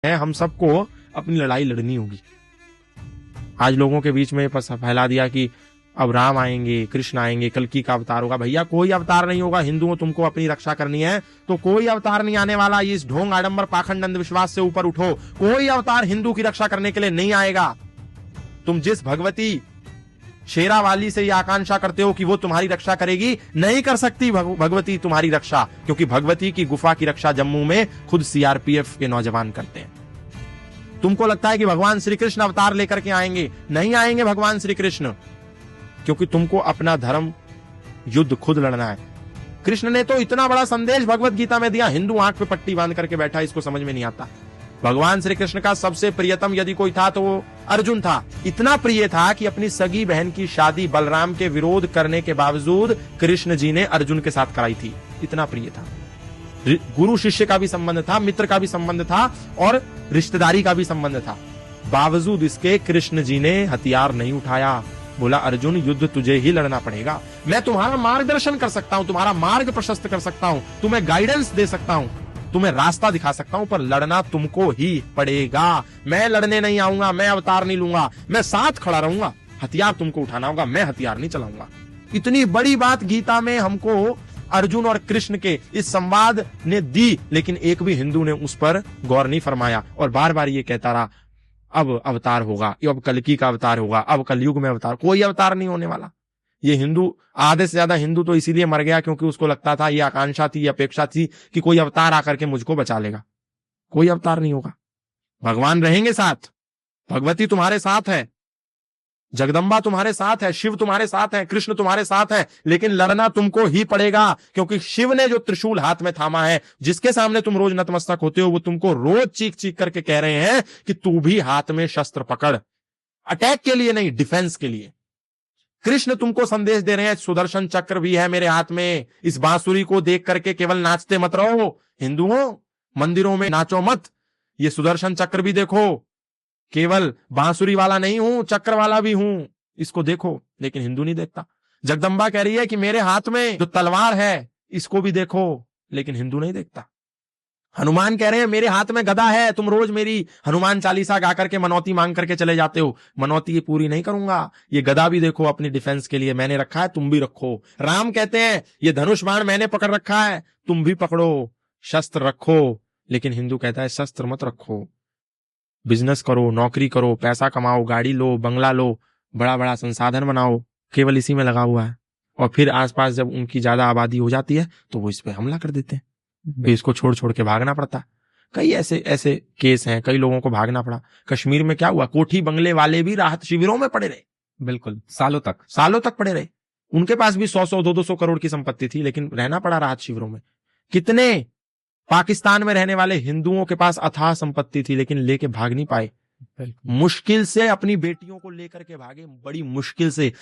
है, हम सबको अपनी लड़ाई लड़नी होगी। आज लोगों के बीच में फैला दिया कि अब राम आएंगे, कृष्ण आएंगे, कल्कि का अवतार होगा। भैया कोई अवतार नहीं होगा। हिंदुओं तुमको अपनी रक्षा करनी है तो कोई अवतार नहीं आने वाला। इस ढोंग आडंबर पाखंड अंधविश्वास से ऊपर उठो। कोई अवतार हिंदू की रक्षा करने के लिए नहीं आएगा। तुम जिस भगवती शेरावाली से ये आकांक्षा करते हो कि वो तुम्हारी रक्षा करेगी, नहीं कर सकती भगवती तुम्हारी रक्षा, क्योंकि भगवती की गुफा की रक्षा जम्मू में खुद सीआरपीएफ के नौजवान करते हैं। तुमको लगता है कि भगवान श्री कृष्ण अवतार लेकर के आएंगे, नहीं आएंगे भगवान श्री कृष्ण, क्योंकि तुमको अपना धर्म युद्ध खुद लड़ना है। कृष्ण ने तो इतना बड़ा संदेश भगवत गीता में दिया, हिंदू आंख पे पट्टी बांध करके बैठा, इसको समझ में नहीं आता। भगवान श्री कृष्ण का सबसे प्रियतम यदि कोई था तो वो अर्जुन था। इतना प्रिय था कि अपनी सगी बहन की शादी बलराम के विरोध करने के बावजूद कृष्ण जी ने अर्जुन के साथ कराई थी। इतना प्रिय था। गुरु शिष्य का भी संबंध था, मित्र का भी संबंध था और रिश्तेदारी का भी संबंध था। बावजूद इसके कृष्ण जी ने हथियार नहीं उठाया। बोला अर्जुन युद्ध तुझे ही लड़ना पड़ेगा। मैं तुम्हारा मार्गदर्शन कर सकता हूं, तुम्हारा मार्ग प्रशस्त कर सकता हूं, तुम्हें गाइडेंस दे सकता हूं, तुम्हें रास्ता दिखा सकता हूं, पर लड़ना तुमको ही पड़ेगा। मैं लड़ने नहीं आऊंगा, मैं अवतार नहीं लूंगा, मैं साथ खड़ा रहूंगा। हथियार तुमको उठाना होगा, मैं हथियार नहीं चलाऊंगा। इतनी बड़ी बात गीता में हमको अर्जुन और कृष्ण के इस संवाद ने दी, लेकिन एक भी हिंदू ने उस पर गौर नहीं फरमाया और बार बार ये कहता रहा अब अवतार होगा, अब कल्कि का अवतार होगा, अब कलयुग में अवतार। कोई अवतार नहीं होने वाला। ये हिंदू, आधे से ज्यादा हिंदू तो इसीलिए मर गया क्योंकि उसको लगता था, ये आकांक्षा थी, ये अपेक्षा थी कि कोई अवतार आकर के मुझको बचा लेगा। कोई अवतार नहीं होगा। भगवान रहेंगे साथ, भगवती तुम्हारे साथ है, जगदम्बा तुम्हारे साथ है, शिव तुम्हारे साथ है, कृष्ण तुम्हारे साथ है, लेकिन लड़ना तुमको ही पड़ेगा, क्योंकि शिव ने जो त्रिशूल हाथ में थामा है, जिसके सामने तुम रोज नतमस्तक होते हो, वो तुमको रोज चीख चीख करके कह रहे हैं कि तू भी हाथ में शस्त्र पकड़। अटैक के लिए नहीं, डिफेंस के लिए। कृष्ण तुमको संदेश दे रहे हैं, सुदर्शन चक्र भी है मेरे हाथ में। इस बांसुरी को देख करके केवल नाचते मत रहो। हिंदुओं, मंदिरों में नाचो मत, ये सुदर्शन चक्र भी देखो। केवल बांसुरी वाला नहीं हूं, चक्र वाला भी हूं, इसको देखो। लेकिन हिंदू नहीं देखता। जगदम्बा कह रही है कि मेरे हाथ में जो तलवार है इसको भी देखो, लेकिन हिंदू नहीं देखता। हनुमान कह रहे हैं मेरे हाथ में गदा है, तुम रोज मेरी हनुमान चालीसा गा करके मनौती मांग करके चले जाते हो, मनौती ये पूरी नहीं करूंगा। ये गदा भी देखो, अपनी डिफेंस के लिए मैंने रखा है, तुम भी रखो। राम कहते हैं ये धनुष बाण मैंने पकड़ रखा है, तुम भी पकड़ो, शस्त्र रखो। लेकिन हिंदू कहता है शस्त्र मत रखो, बिजनेस करो, नौकरी करो, पैसा कमाओ, गाड़ी लो, बंगला लो, बड़ा बड़ा संसाधन बनाओ, केवल इसी में लगा हुआ है। और फिर आसपास जब उनकी ज्यादा आबादी हो जाती है तो वो इस पे हमला कर देते हैं, फिर इसको छोड़ छोड़ के भागना पड़ता। कई ऐसे केस हैं, कई लोगों को भागना पड़ा। कश्मीर में क्या हुआ, कोठी बंगले वाले भी राहत शिविरों में पड़े रहे, बिल्कुल सालों तक पड़े रहे। उनके पास भी 100-100, 200 करोड़ की संपत्ति थी, लेकिन रहना पड़ा राहत शिविरों में। कितने पाकिस्तान में रहने वाले हिंदुओं के पास अथाह संपत्ति थी, लेकिन लेके भाग नहीं पाए। मुश्किल से अपनी बेटियों को लेकर के भागे, बड़ी मुश्किल से।